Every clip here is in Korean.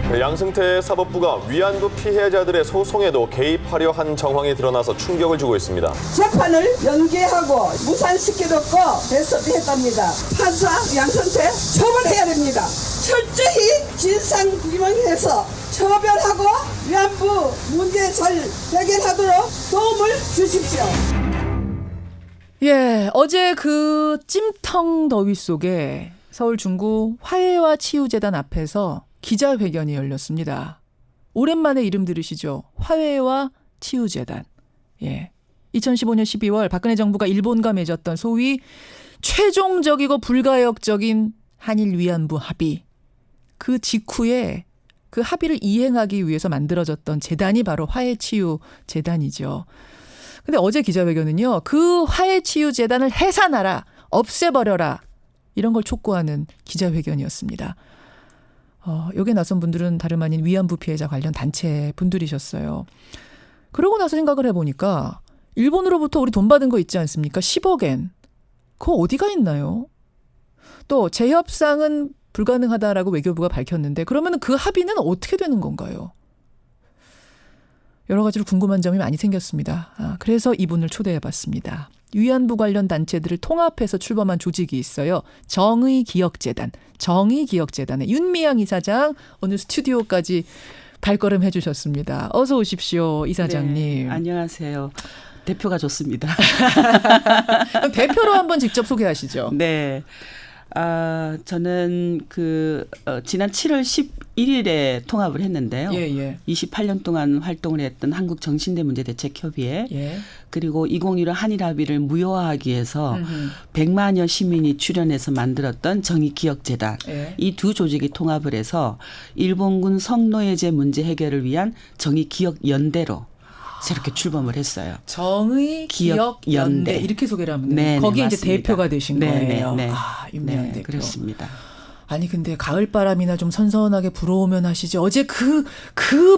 양승태 사법부가 위안부 피해자들의 소송에도 개입하려 한 정황이 드러나서 충격을 주고 있습니다. 재판을 연기하고 무산시켜놓고 대섭했답니다. 판사 양승태 처벌해야 됩니다. 철저히 진상규명해서 처벌하고 위안부 문제 잘 해결하도록 도움을 주십시오. 예, 어제 그 찜통 더위 속에 서울 중구 화해와 치유재단 앞에서 기자회견이 열렸습니다. 오랜만에 이름 들으시죠? 화해와 치유재단. 예. 2015년 12월 박근혜 정부가 일본과 맺었던 소위 최종적이고 불가역적인 한일 위안부 합의. 그 직후에 그 합의를 이행하기 위해서 만들어졌던 재단이 바로 화해치유재단이죠. 근데 어제 기자회견은요. 그 화해치유재단을 해산하라, 없애버려라. 이런 걸 촉구하는 기자회견이었습니다. 여기에 나선 분들은 다름 아닌 위안부 피해자 관련 단체 분들이셨어요. 그러고 나서 생각을 해보니까 일본으로부터 우리 돈 받은 거 있지 않습니까? 10억엔. 그거 어디가 있나요? 또 재협상은 불가능하다라고 외교부가 밝혔는데 그러면 그 합의는 어떻게 되는 건가요? 여러 가지로 궁금한 점이 많이 생겼습니다. 그래서 이분을 초대해봤습니다. 위안부 관련 단체들을 통합해서 출범한 조직이 있어요. 정의기억재단. 정의기억재단의 윤미향 이사장 오늘 스튜디오까지 발걸음해 주셨습니다. 어서 오십시오, 이사장님. 네, 안녕하세요. 대표가 좋습니다. 그럼 대표로 한번 직접 소개하시죠. 네. 저는 지난 7월 11일에 통합을 했는데요. 예. 28년 동안 활동을 했던 한국정신대문제대책협의회 예. 그리고 2015 한일 합의를 무효화하기 위해서 100만여 시민이 출연해서 만들었던 정의기억재단. 예. 이 두 조직이 통합을 해서 일본군 성노예제 문제 해결을 위한 정의기억연대로 새롭게 출범을 했어요. 정의기억연대 이렇게 소개를 하면 네, 거기에 네, 이제 맞습니다. 대표가 되신 거예요. 네. 윤미향 네, 대표. 그렇습니다. 아니 근데 가을바람이나 좀 선선하게 불어오면 하시지. 어제 그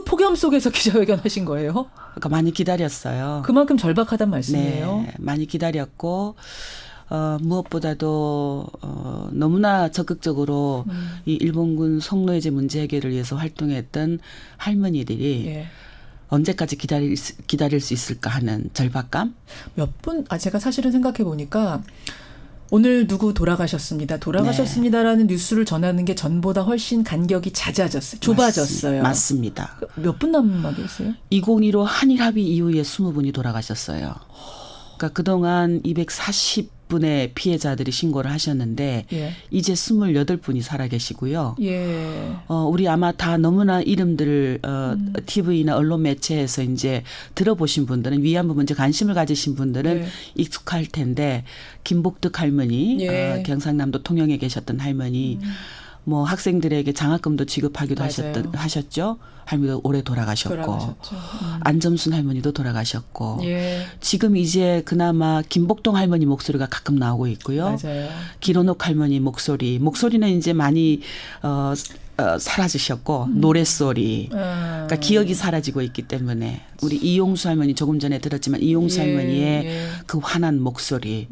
폭염 속에서 기자회견 하신 거예요? 그러니까 많이 기다렸어요. 그만큼 절박하단 말씀이에요. 네, 많이 기다렸고 무엇보다도 너무나 적극적으로 이 일본군 성노예제 문제 해결을 위해서 활동했던 할머니들이 예. 언제까지 기다릴 수 있을까 하는 절박감? 제가 사실은 생각해 보니까 오늘 누구 돌아가셨습니다. 돌아가셨습니다라는 뉴스를 전하는 게 전보다 훨씬 간격이 좁아졌어요. 맞습니다. 몇 분 남아 계세요? 2015 한일 합의 이후에 20분이 돌아가셨어요. 그러니까 그동안 240분의 피해자들이 신고를 하셨는데 예. 이제 28분이 살아계시고요. 예. 우리 아마 다 너무나 이름들을 TV나 언론 매체에서 이제 들어보신 분들은 위안부 문제 관심을 가지신 분들은 네. 익숙할 텐데 김복득 할머니, 예. 경상남도 통영에 계셨던 할머니, 뭐 학생들에게 장학금도 지급하기도 맞아요. 하셨죠. 할머니도 올해 돌아가셨고, 안점순 할머니도 돌아가셨고, 예. 지금 이제 그나마 김복동 할머니 목소리가 가끔 나오고 있고요. 맞아요. 길원옥 할머니 목소리는 이제 많이 사라지셨고 노랫소리 그러니까 기억이 사라지고 있기 때문에 우리 이용수 할머니 조금 전에 들었지만 이용수 할머니의 그 환한 목소리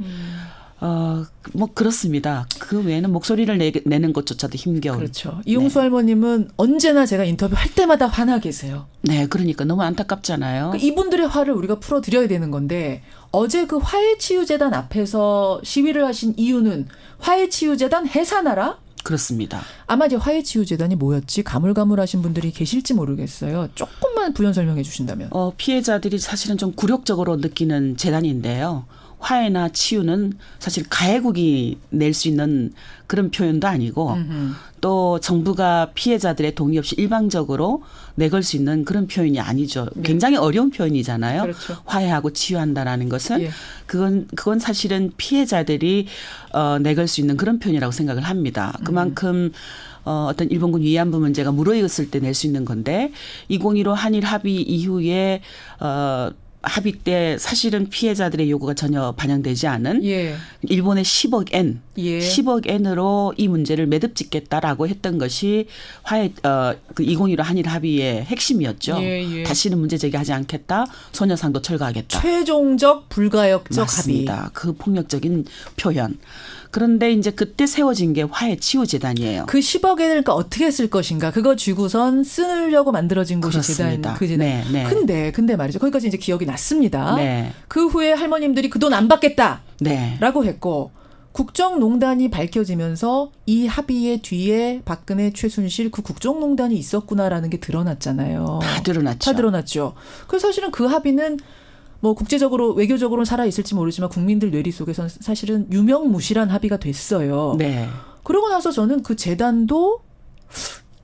뭐 그렇습니다. 그 외에는 목소리를 내는 것조차도 힘겨운. 그렇죠. 이용수 할머님은 언제나 제가 인터뷰할 때마다 화나 계세요. 네, 그러니까 너무 안타깝잖아요. 그러니까 이분들의 화를 우리가 풀어드려야 되는 건데 어제 그 화해치유재단 앞에서 시위를 하신 이유는 화해치유재단 해산하라? 그렇습니다. 아마 이제 화해치유재단이 뭐였지 가물가물하신 분들이 계실지 모르겠어요. 조금만 부연 설명해 주신다면. 피해자들이 사실은 좀 굴욕적으로 느끼는 재단인데요. 화해나 치유는 사실 가해국이 낼 수 있는 그런 표현도 아니고 또 정부가 피해자들의 동의 없이 일방적으로 내걸 수 있는 그런 표현이 아니죠. 네. 굉장히 어려운 표현이잖아요. 그렇죠. 화해하고 치유한다라는 것은 예. 그건 사실은 피해자들이 내걸 수 있는 그런 표현이라고 생각을 합니다. 그만큼 어떤 일본군 위안부 문제가 무르익었을 때 낼 수 있는 건데 2015 한일 합의 이후에 합의 때 사실은 피해자들의 요구가 전혀 반영되지 않은 예. 일본의 10억 엔, 예. 10억 엔으로 이 문제를 매듭짓겠다라고 했던 것이 그 2015 한일 합의의 핵심이었죠. 예. 다시는 문제 제기하지 않겠다. 소녀상도 철거하겠다. 최종적 불가역적 맞습니다. 합의. 그 폭력적인 표현. 그런데 이제 그때 세워진 게 화해치유재단이에요. 그 10억엔을 그러니까 어떻게 쓸 것인가 그거 쥐고선 쓰려고 만들어진 곳이 그렇습니다. 재단 그 재단. 네, 네. 근데 말이죠. 거기까지 이제 기억이 났습니다. 네. 그 후에 할머님들이 그 돈 안 받겠다라고 네. 했고 국정농단이 밝혀지면서 이 합의의 뒤에 박근혜, 최순실 그 국정농단이 있었구나라는 게 드러났잖아요. 다 드러났죠. 다 드러났죠. 그래서 사실은 그 합의는 뭐 국제적으로 외교적으로는 살아 있을지 모르지만 국민들 뇌리 속에서는 사실은 유명무실한 합의가 됐어요. 네. 그러고 나서 저는 그 재단도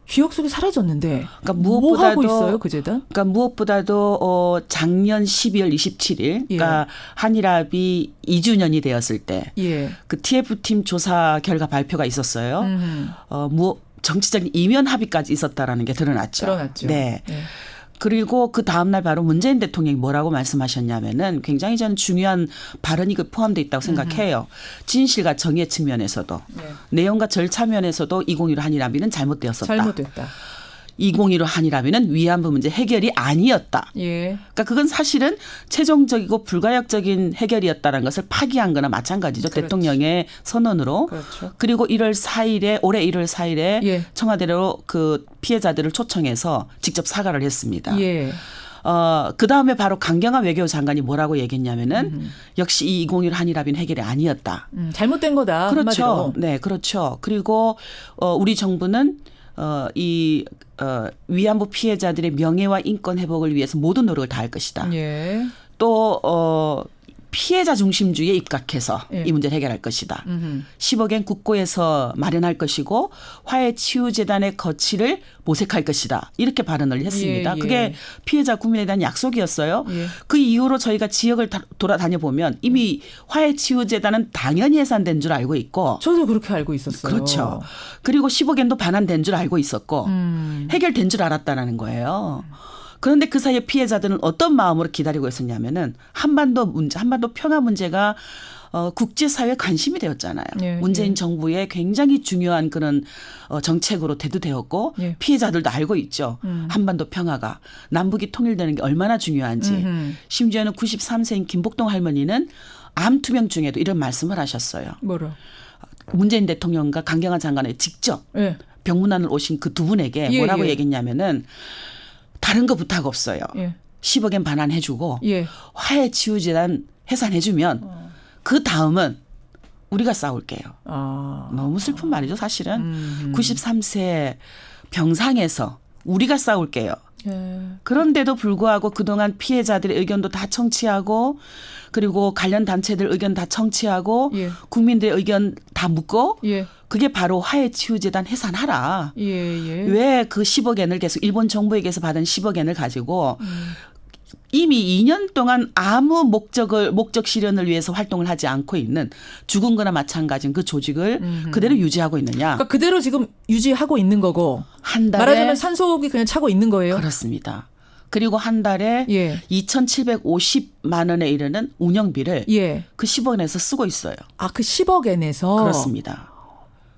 기억 속에 사라졌는데 그러니까 뭐 하고 있어요 그 재단? 그러니까 무엇보다도 작년 12월 27일, 그러니까 한일합이 2주년이 되었을 때, 예. 그 TF팀 조사 결과 발표가 있었어요. 정치적인 이면 합의까지 있었다라는 게 드러났죠. 드러났죠. 네. 네. 그리고 그 다음날 바로 문재인 대통령이 뭐라고 말씀하셨냐면은 굉장히 저는 중요한 발언이 그 포함되어 있다고 생각해요. 진실과 정의 측면에서도 네. 내용과 절차 면에서도 2015 한일합의는 잘못되었었다. 잘못됐다. 2015 한일합의는 위안부 문제 해결이 아니었다. 예. 그러니까 그건 사실은 최종적이고 불가역적인 해결이었다는 것을 파기한 거나 마찬가지죠. 그렇지. 대통령의 선언으로. 그렇죠. 그리고 1월 4일에 올해 1월 4일에 예. 청와대로 그 피해자들을 초청해서 직접 사과를 했습니다. 예. 그 다음에 바로 강경화 외교장관이 뭐라고 얘기했냐면은 역시 이 2015 한일합의는 해결이 아니었다. 잘못된 거다. 그렇죠. 한마디로. 네, 그렇죠. 그리고 우리 정부는 위안부 피해자들의 명예와 인권 회복을 위해서 모든 노력을 다할 것이다. 예. 또 피해자 중심주의에 입각해서 예. 이 문제를 해결할 것이다. 10억엔 국고에서 마련할 것이고 화해치유재단의 거취를 모색할 것이다. 이렇게 발언을 했습니다. 예, 예. 그게 피해자 국민에 대한 약속이었어요. 예. 그 이후로 저희가 지역을 돌아다녀 보면 이미 화해치유재단은 당연히 해산된 줄 알고 있고 저도 그렇게 알고 있었어요. 그렇죠. 그리고 10억엔도 반환된 줄 알고 있었고 음. 해결된 줄 알았다는 거예요. 그런데 그 사이에 피해자들은 어떤 마음으로 기다리고 있었냐면은 한반도 문제, 한반도 평화 문제가 국제사회 관심이 되었잖아요. 예, 문재인 예. 정부의 굉장히 중요한 그런 정책으로 대두되었고 예. 피해자들도 알고 있죠. 한반도 평화가 남북이 통일되는 게 얼마나 중요한지. 심지어는 93세인 김복동 할머니는 암 투병 중에도 이런 말씀을 하셨어요. 뭐라? 문재인 대통령과 강경화 장관에 직접 예. 병문안을 오신 그 두 분에게 예, 뭐라고 예. 얘기했냐면은 다른 거 부탁 없어요. 예. 10억엔 반환해주고 예. 화해치유재단 해산해주면 그 다음은 우리가 싸울게요. 아. 너무 슬픈 말이죠 사실은. 93세 병상에서 우리가 싸울게요. 예. 그런데도 불구하고 그동안 피해자들의 의견도 다 청취하고 그리고 관련 단체들 의견 다 청취하고 예. 국민들의 의견 다 묻고 예. 그게 바로 화해치유재단 해산하라. 예. 예. 왜 그 10억엔을 계속 일본 정부에게서 받은 10억엔을 가지고 이미 2년 동안 아무 목적 실현을 위해서 활동을 하지 않고 있는 죽은 거나 마찬가지인 그 조직을 그대로 유지하고 있느냐. 그러니까 그대로 지금 유지하고 있는 거고 한 달에 말하자면 산소호흡기 그냥 차고 있는 거예요. 그렇습니다. 그리고 한 달에 예. 2,750만 원에 이르는 운영비를 예. 그 10억엔에서 쓰고 있어요. 아, 그 10억엔에서 그렇습니다.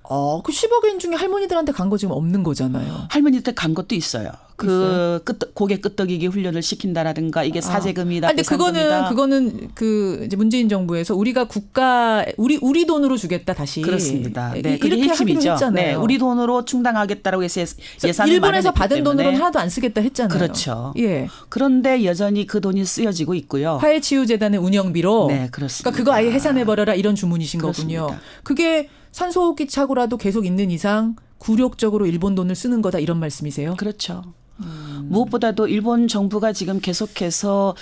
그 10억엔 중에 할머니들한테 간 거 지금 없는 거잖아요. 할머니한테 간 것도 있어요. 그 고개 끄떡이기 훈련을 시킨다라든가 이게 사재금이다. 근데 그거는 그 이제 문재인 정부에서 우리가 우리 돈으로 주겠다 다시. 그렇습니다. 네, 그게 이렇게 하기로 핵심이죠. 했잖아요. 네, 우리 돈으로 충당하겠다라고 해서 예산을 일본에서 마련했기 받은 때문에. 돈으로는 하나도 안 쓰겠다 했잖아요. 그렇죠. 예. 그런데 여전히 그 돈이 쓰여지고 있고요. 화해치유재단의 운영비로. 네, 그렇습니다. 그러니까 그거 아예 해산해버려라 이런 주문이신 그렇습니다. 거군요. 그게 산소호흡기 차고라도 계속 있는 이상 굴욕적으로 일본 돈을 쓰는 거다 이런 말씀이세요? 그렇죠. 무엇보다도 일본 정부가 지금 계속해서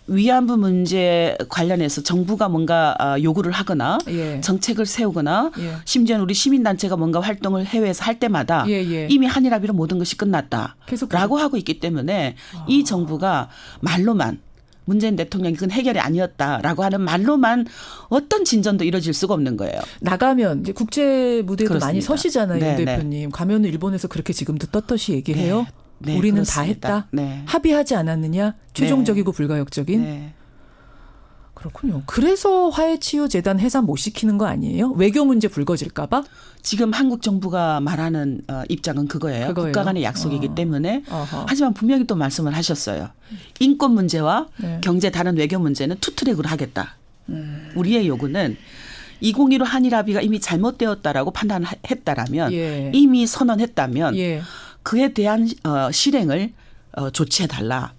위안부 문제 관련해서 정부가 뭔가 요구를 하거나 예. 정책을 세우거나 예. 심지어는 우리 시민단체가 뭔가 활동을 해외에서 할 때마다 예, 예. 이미 한일합의로 모든 것이 계속 끝났다라고 하고 있기 때문에 이 정부가 말로만 문재인 대통령이 그건 해결이 아니었다라고 하는 말로만 어떤 진전도 이뤄질 수가 없는 거예요. 나가면 이제 국제 무대도 그렇습니다. 많이 서시잖아요, 네, 윤 대표님. 가면은 일본에서 그렇게 지금도 떳떳이 얘기를 해요. 네, 우리는 그렇습니다. 다 했다. 네. 합의하지 않았느냐? 최종적이고 불가역적인. 네. 그렇군요. 그래서 화해치유재단 해산 못 시키는 거 아니에요? 외교 문제 불거질까 봐? 지금 한국 정부가 말하는 입장은 그거예요. 그거예요? 국가 간의 약속이기 때문에. 어허. 하지만 분명히 또 말씀을 하셨어요. 인권 문제와 네. 경제 다른 외교 문제는 투트랙으로 하겠다. 우리의 요구는 2015 한일 합의가 이미 잘못되었다라고 판단했다라면 예. 이미 선언했다면 예. 그에 대한 실행을 조치해달라.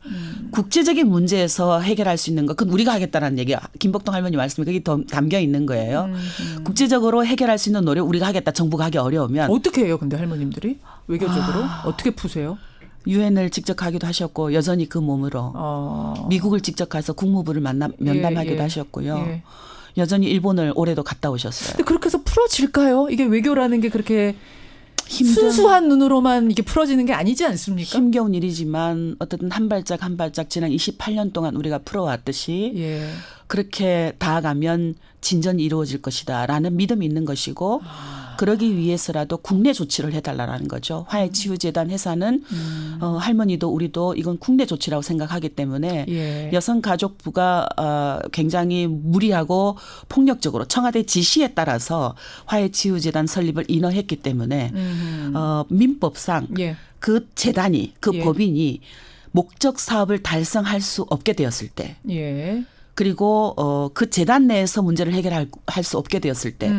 국제적인 문제에서 해결할 수 있는 것, 그건 우리가 하겠다는 얘기. 김복동 할머니 말씀에 그게 더 담겨 있는 거예요. 국제적으로 해결할 수 있는 노력 우리가 하겠다. 정부가 하기 어려우면. 어떻게 해요, 근데 할머님들이 외교적으로 어떻게 푸세요? 유엔을 직접 가기도 하셨고 여전히 그 몸으로 미국을 직접 가서 국무부를 면담하기도 예. 하셨고요. 예. 여전히 일본을 올해도 갔다 오셨어요. 근데 그렇게 해서 풀어질까요? 이게 외교라는 게 그렇게 힘든 순수한 눈으로만 이게 풀어지는 게 아니지 않습니까? 힘겨운 일이지만 어쨌든 한 발짝 한 발짝 지난 28년 동안 우리가 풀어왔듯이 예. 그렇게 다가가면 진전이 이루어질 것이다라는 믿음이 있는 것이고 그러기 위해서라도 국내 조치를 해달라는 거죠. 화해치유재단 해산은 할머니도 우리도 이건 국내 조치라고 생각하기 때문에 예. 여성가족부가 굉장히 무리하고 폭력적으로 청와대 지시에 따라서 화해치유재단 설립을 인허했기 때문에 민법상 예. 그 재단이 그 예. 법인이 목적 사업을 달성할 수 없게 되었을 때 예. 그리고 그 재단 내에서 문제를 해결할 수 없게 되었을 때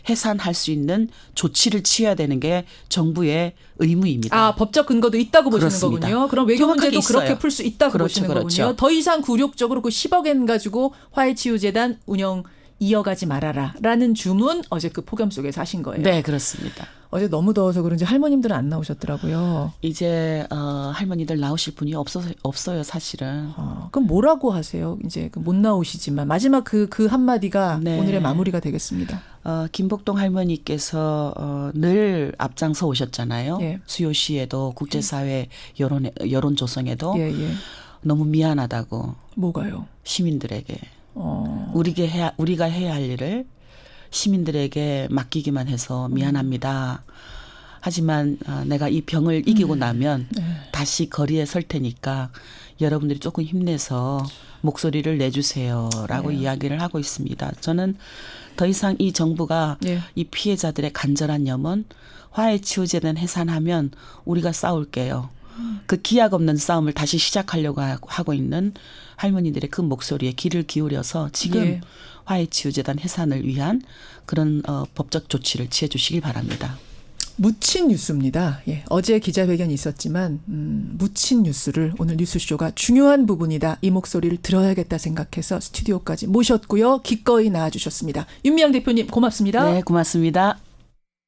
해산할 수 있는 조치를 취해야 되는 게 정부의 의무입니다. 아, 법적 근거도 있다고 그렇습니다. 보시는 거군요. 그럼 외교 정확하게 문제도 그렇게 있어요. 풀 수 있다고 그렇죠, 보시는 그렇죠. 거군요. 더 이상 굴욕적으로 그 10억엔 가지고 화해치유재단 운영 이어가지 말아라라는 주문 어제 그 폭염 속에서 하신 거예요. 네, 그렇습니다. 어제 너무 더워서 그런지 할머님들은 안 나오셨더라고요. 이제 할머니들 나오실 분이 없어요, 사실은. 그럼 뭐라고 하세요? 이제 못 나오시지만 마지막 그 한마디가 네. 오늘의 마무리가 되겠습니다. 김복동 할머니께서 늘 앞장서 오셨잖아요. 예. 수요시에도 국제사회 여론 조성에도 예, 예. 너무 미안하다고 뭐가요? 시민들에게 우리가 해야 할 일을 시민들에게 맡기기만 해서 미안합니다. 하지만 내가 이 병을 이기고 나면 다시 거리에 설 테니까 여러분들이 조금 힘내서 목소리를 내주세요라고 이야기를 하고 있습니다. 저는 더 이상 이 정부가 예. 이 피해자들의 간절한 염원 화해치유재단 해산하면 우리가 싸울게요. 그 기약 없는 싸움을 다시 시작하려고 하고 있는 할머니들의 그 목소리에 귀를 기울여서 지금 예. 화해치유재단 해산을 위한 그런 법적 조치를 취해 주시기 바랍니다. 묻힌 뉴스입니다. 예, 어제 기자회견이 있었지만 묻힌 뉴스를 오늘 뉴스쇼가 중요한 부분이다. 이 목소리를 들어야겠다 생각해서 스튜디오까지 모셨고요. 기꺼이 나와주셨습니다. 윤미향 대표님 고맙습니다. 네, 고맙습니다.